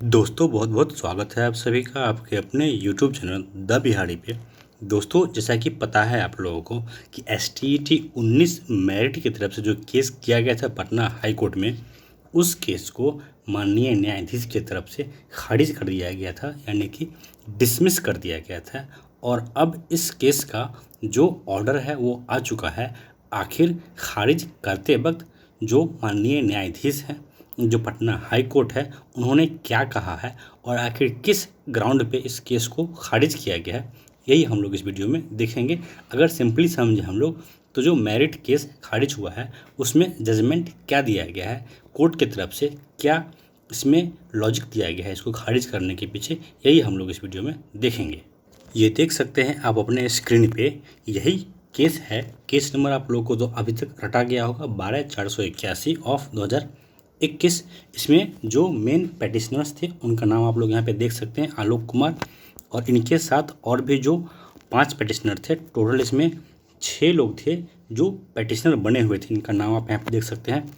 दोस्तों बहुत बहुत स्वागत है आप सभी का आपके अपने यूट्यूब चैनल द बिहारी पे। दोस्तों जैसा कि पता है आप लोगों को कि STET 19 मेरिट की तरफ से जो केस किया गया था पटना हाई कोर्ट में, उस केस को माननीय न्यायाधीश की तरफ से खारिज कर दिया गया था, यानी कि डिसमिस कर दिया गया था। और अब इस केस का जो ऑर्डर है वो आ चुका है। आखिर खारिज करते वक्त जो माननीय न्यायाधीश हैं, जो पटना हाई कोर्ट है, उन्होंने क्या कहा है और आखिर किस ग्राउंड पे इस केस को खारिज किया गया है, यही हम लोग इस वीडियो में देखेंगे। अगर सिंपली समझे हम लोग तो जो मेरिट केस खारिज हुआ है उसमें जजमेंट क्या दिया गया है, कोर्ट की तरफ से क्या इसमें लॉजिक दिया गया है इसको खारिज करने के पीछे, यही हम लोग इस वीडियो में देखेंगे। ये देख सकते हैं आप अपने स्क्रीन पे, यही केस है। केस नंबर आप लोगों को तो अभी तक रटा गया होगा 12/481 ऑफ 2021। इसमें जो मेन पेटिशनर्स थे उनका नाम आप लोग यहाँ पे देख सकते हैं, आलोक कुमार, और इनके साथ और भी जो 5 पेटिशनर थे। टोटल इसमें 6 लोग थे जो पेटिशनर बने हुए थे, इनका नाम आप यहाँ पे देख सकते हैं।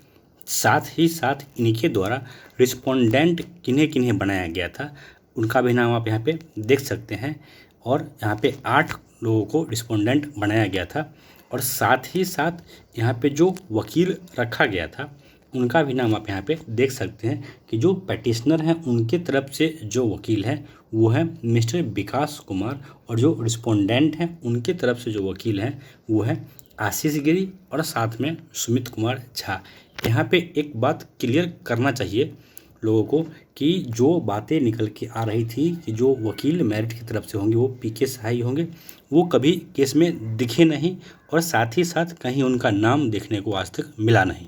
साथ ही साथ इनके द्वारा रिस्पोंडेंट किन्हें किन्हें बनाया गया था उनका भी नाम आप यहाँ पे देख सकते हैं। और यहाँ पे 8 लोगों को रिस्पोंडेंट बनाया गया था। और साथ ही साथ यहाँ पे जो वकील रखा गया था उनका भी नाम आप यहाँ पे देख सकते हैं कि जो पेटिशनर हैं उनके तरफ से जो वकील हैं वो है मिस्टर विकास कुमार, और जो रिस्पोंडेंट हैं उनके तरफ से जो वकील हैं वो है आशीष गिरी और साथ में सुमित कुमार झा। यहाँ पे एक बात क्लियर करना चाहिए लोगों को कि जो बातें निकल के आ रही थी कि जो वकील मेरिट की तरफ से होंगे वो PK सहाय होंगे, वो कभी केस में दिखे नहीं और साथ ही साथ कहीं उनका नाम देखने को आज तक मिला नहीं।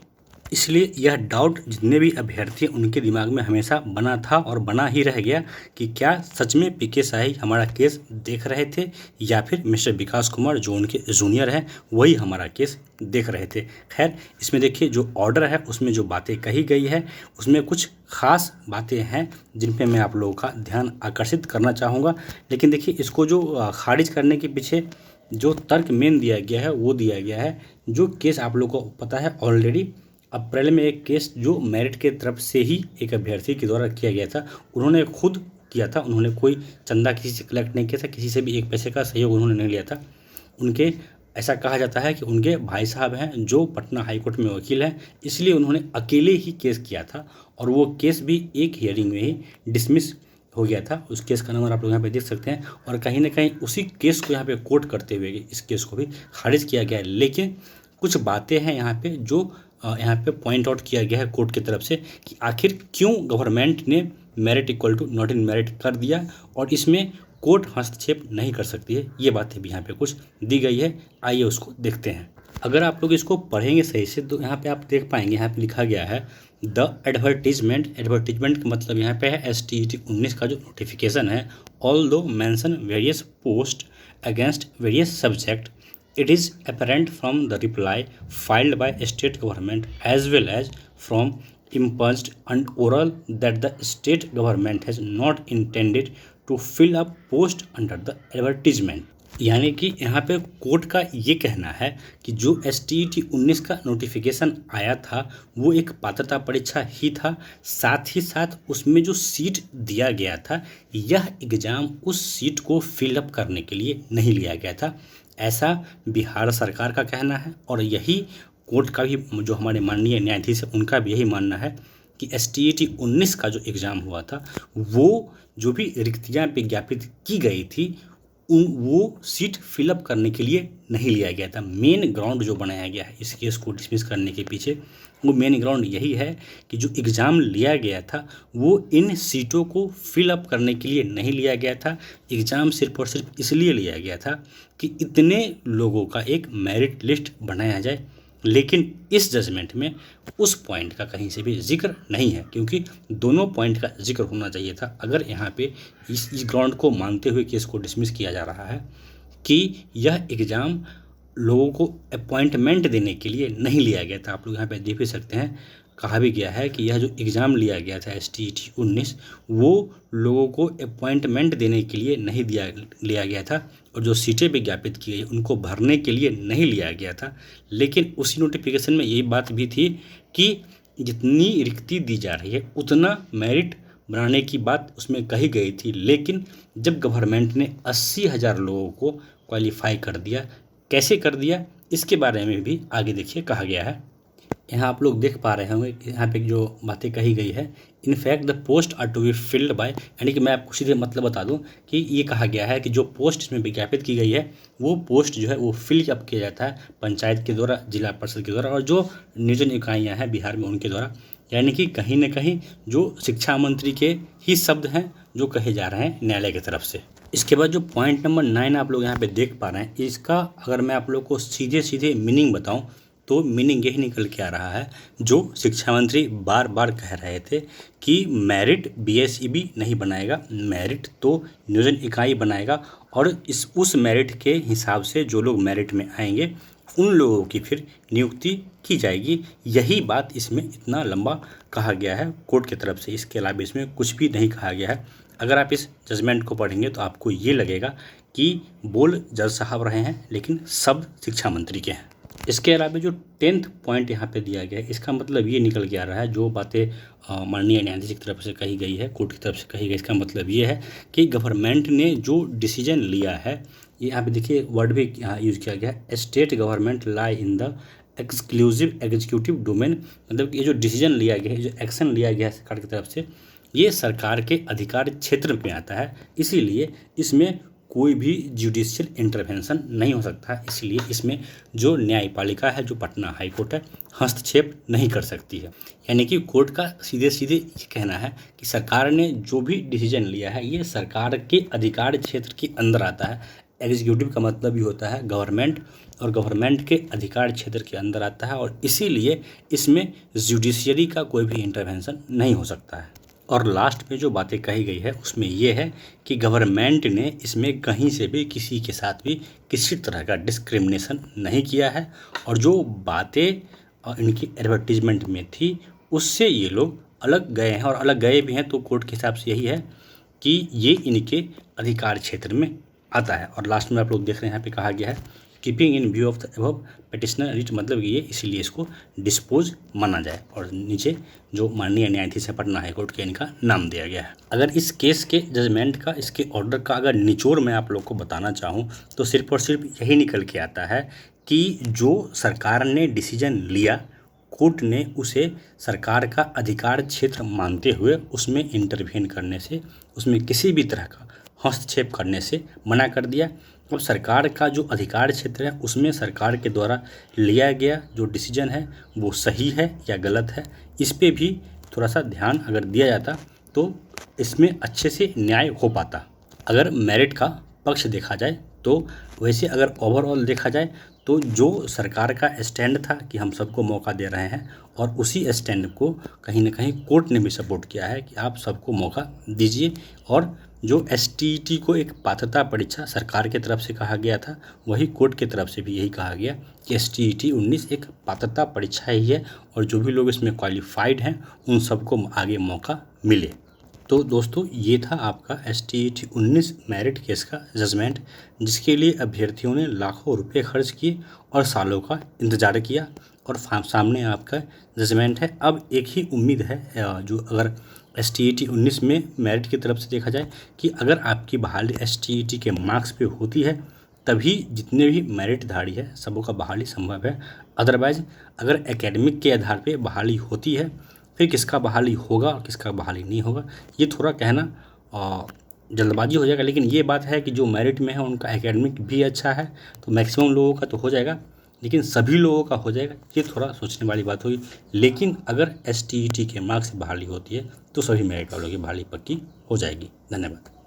इसलिए यह डाउट जितने भी अभ्यर्थी उनके दिमाग में हमेशा बना था और बना ही रह गया कि क्या सच में PK शाही हमारा केस देख रहे थे या फिर मिस्टर विकास कुमार जो उनके जूनियर हैं वही हमारा केस देख रहे थे। खैर, इसमें देखिए जो ऑर्डर है उसमें जो बातें कही गई है उसमें कुछ खास बातें हैं जिन पे मैं आप लोगों का ध्यान आकर्षित करना चाहूँगा। लेकिन देखिए इसको जो खारिज करने के पीछे जो तर्क मेन दिया गया है वो दिया गया है, जो केस आप लोगों को पता है ऑलरेडी अप्रैल में एक केस जो मेरिट के तरफ से ही एक अभ्यर्थी के द्वारा किया गया था, उन्होंने खुद किया था, उन्होंने कोई चंदा किसी से कलेक्ट नहीं किया था, किसी से भी एक पैसे का सहयोग उन्होंने नहीं लिया था। उनके ऐसा कहा जाता है कि उनके भाई साहब हैं जो पटना हाई कोर्ट में वकील हैं, इसलिए उन्होंने अकेले ही केस किया था और वो केस भी एक हियरिंग में ही डिसमिस हो गया था। उस केस का नंबर आप लोग यहाँ पे देख सकते हैं और कहीं ना कहीं उसी केस को यहाँ पे कोर्ट करते हुए इस केस को भी खारिज किया गया है। लेकिन कुछ बातें हैं यहाँ पे जो यहाँ पे पॉइंट आउट किया गया है कोर्ट की तरफ से कि आखिर क्यों गवर्नमेंट ने merit equal to not in merit कर दिया और इसमें कोर्ट हस्तक्षेप नहीं कर सकती है। ये बातें भी यहाँ पे कुछ दी गई है, आइए उसको देखते हैं। अगर आप लोग इसको पढ़ेंगे सही से तो यहाँ पे आप देख पाएंगे, यहाँ पे लिखा गया है द एडवर्टीजमेंट। एडवर्टीजमेंट का मतलब यहाँ पे है STET 19 का जो नोटिफिकेशन है, all those mention various post against various subject, it is apparent from the reply filed by state government as well as from impugned and oral that the state government has not intended to fill up post under the advertisement। यानी कि यहाँ पे court का ये कहना है कि जो STET 19 का नोटिफिकेशन आया था वो एक पात्रता परीक्षा ही था, साथ ही साथ उसमें जो सीट दिया गया था यह एग्ज़ाम उस सीट को फिलअप करने के लिए नहीं लिया गया था। ऐसा बिहार सरकार का कहना है और यही कोर्ट का भी, जो हमारे माननीय न्यायाधीश है उनका भी यही मानना है कि STET 19 का जो एग्ज़ाम हुआ था वो जो भी रिक्तियाँ विज्ञापित की गई थी वो सीट फिलअप करने के लिए नहीं लिया गया था। मेन ग्राउंड जो बनाया गया है इस केस को डिसमिस करने के पीछे, वो मेन ग्राउंड यही है कि जो एग्ज़ाम लिया गया था वो इन सीटों को फिलअप करने के लिए नहीं लिया गया था। एग्ज़ाम सिर्फ और सिर्फ इसलिए लिया गया था कि इतने लोगों का एक मेरिट लिस्ट बनाया जाए। लेकिन इस जजमेंट में उस पॉइंट का कहीं से भी जिक्र नहीं है, क्योंकि दोनों पॉइंट का जिक्र होना चाहिए था। अगर यहाँ पे इस ग्राउंड को मानते हुए केस को डिसमिस किया जा रहा है कि यह एग्ज़ाम लोगों को अपॉइंटमेंट देने के लिए नहीं लिया गया था, आप लोग यहाँ पे देख भी सकते हैं, कहा भी गया है कि यह जो एग्ज़ाम लिया गया था STET 19 वो लोगों को अपॉइंटमेंट देने के लिए नहीं लिया गया था और जो सीटें विज्ञापित की गई उनको भरने के लिए नहीं लिया गया था। लेकिन उसी नोटिफिकेशन में यही बात भी थी कि जितनी रिक्ति दी जा रही है उतना मेरिट बनाने की बात उसमें कही गई थी, लेकिन जब गवर्नमेंट ने 80,000 लोगों को क्वालिफाई कर दिया, कैसे कर दिया इसके बारे में भी आगे देखिए कहा गया है। यहाँ आप लोग देख पा रहे होंगे कि यहाँ पे जो बातें कही गई है, in fact the post are to be filled by, यानी कि मैं आपको सीधे मतलब बता दूं कि ये कहा गया है कि जो पोस्ट इसमें विज्ञापित की गई है वो पोस्ट जो है वो फिल अप किया जाता है पंचायत के द्वारा, जिला परिषद के द्वारा और जो नियोजन इकाइयाँ हैं बिहार में उनके द्वारा। यानी कि कहीं ना कहीं जो शिक्षा मंत्री के ही शब्द हैं जो कहे जा रहे हैं न्यायालय की तरफ से। इसके बाद जो पॉइंट नंबर 9 आप लोग यहाँ पे देख पा रहे हैं, इसका अगर मैं आप लोग को सीधे सीधे मीनिंग बताऊं तो मीनिंग यही निकल के आ रहा है, जो शिक्षा मंत्री बार बार कह रहे थे कि मेरिट बीएसईबी नहीं बनाएगा, मेरिट तो नियोजन इकाई बनाएगा और उस मेरिट के हिसाब से जो लोग मेरिट में आएंगे उन लोगों की फिर नियुक्ति की जाएगी। यही बात इसमें इतना लंबा कहा गया है कोर्ट की तरफ से, इसके अलावा इसमें कुछ भी नहीं कहा गया है। अगर आप इस जजमेंट को पढ़ेंगे तो आपको ये लगेगा कि बोल जज साहब रहे हैं लेकिन शब्द शिक्षा मंत्री के हैं। इसके अलावा जो 10th पॉइंट यहाँ पे दिया गया है, इसका मतलब ये निकल के आ रहा है, जो बातें माननीय न्यायाधीश की तरफ से कही गई है, कोर्ट की तरफ से कही गई, इसका मतलब ये है कि गवर्नमेंट ने जो डिसीजन लिया है, ये यहाँ पे देखिए वर्ड भी यहाँ यूज़ किया गया है, state government lie in the exclusive executive domain, मतलब ये जो डिसीजन लिया गया है, जो एक्शन लिया गया है सरकार की तरफ से, ये सरकार के अधिकार क्षेत्र में आता है, इसीलिए इसमें कोई भी जुडिशियल इंटरवेंशन नहीं हो सकता है। इसलिए इसमें जो न्यायपालिका है, जो पटना हाई कोर्ट है, हस्तक्षेप नहीं कर सकती है। यानी कि कोर्ट का सीधे सीधे ये कहना है कि सरकार ने जो भी डिसीजन लिया है ये सरकार के अधिकार क्षेत्र के अंदर आता है। एग्जीक्यूटिव का मतलब भी होता है गवर्नमेंट, और गवर्नमेंट के अधिकार क्षेत्र के अंदर आता है और इसीलिए इसमें जुडिशियरी का कोई भी इंटरवेंशन नहीं हो सकता है। और लास्ट में जो बातें कही गई है उसमें यह है कि गवर्नमेंट ने इसमें कहीं से भी किसी के साथ भी किसी तरह का डिस्क्रिमिनेशन नहीं किया है, और जो बातें इनकी एडवर्टीजमेंट में थी उससे ये लोग अलग गए हैं, और अलग गए भी हैं तो कोर्ट के हिसाब से यही है कि ये इनके अधिकार क्षेत्र में आता है। और लास्ट में आप लोग देख रहे हैं यहाँ पे कहा गया है keeping in view of the above petitioner writ, मतलब ये इसीलिए इसको डिस्पोज माना जाए, और नीचे जो माननीय न्यायाधीश है पटना हाई कोर्ट के इनका नाम दिया गया है। अगर इस केस के जजमेंट का, इसके ऑर्डर का अगर निचोड़ मैं आप लोग को बताना चाहूँ तो सिर्फ और सिर्फ यही निकल के आता है कि जो सरकार ने डिसीजन लिया, कोर्ट ने उसे सरकार का अधिकार क्षेत्र मानते हुए उसमें इंटरवेन करने से, उसमें किसी भी तरह का हस्तक्षेप करने से मना कर दिया। अब सरकार का जो अधिकार क्षेत्र है उसमें सरकार के द्वारा लिया गया जो डिसीजन है वो सही है या गलत है, इस पे भी थोड़ा सा ध्यान अगर दिया जाता तो इसमें अच्छे से न्याय हो पाता। अगर मेरिट का पक्ष देखा जाए तो वैसे अगर ओवरऑल देखा जाए तो जो सरकार का स्टैंड था कि हम सबको मौका दे रहे हैं, और उसी स्टैंड को कहीं ना कहीं कोर्ट ने भी सपोर्ट किया है कि आप सबको मौका दीजिए। और जो एसटीईटी को एक पात्रता परीक्षा सरकार की तरफ से कहा गया था, वही कोर्ट की तरफ से भी यही कहा गया कि एसटीईटी 19 एक पात्रता परीक्षा ही है, और जो भी लोग इसमें क्वालिफाइड हैं उन सबको आगे मौका मिले। तो दोस्तों ये था आपका एसटीईटी 19 मेरिट केस का जजमेंट, जिसके लिए अभ्यर्थियों ने लाखों रुपए खर्च किए और सालों का इंतज़ार किया, और सामने आपका जजमेंट है। अब एक ही उम्मीद है, जो अगर एसटीईटी 19 में मेरिट की तरफ से देखा जाए कि अगर आपकी बहाली एसटीईटी के मार्क्स पे होती है तभी जितने भी मेरिटधारी है सबों का बहाली संभव है। अदरवाइज अगर एकेडमिक के आधार पे बहाली होती है, फिर किसका बहाली होगा और किसका बहाली नहीं होगा ये थोड़ा कहना जल्दबाजी हो जाएगा। लेकिन ये बात है कि जो मेरिट में है उनका एकेडमिक भी अच्छा है तो मैक्सिमम लोगों का तो हो जाएगा, लेकिन सभी लोगों का हो जाएगा ये थोड़ा सोचने वाली बात होगी। लेकिन अगर एसटीईटी के मार्क्स से बहाली होती है तो सभी मेरिट वालों की बहाली पक्की हो जाएगी। धन्यवाद।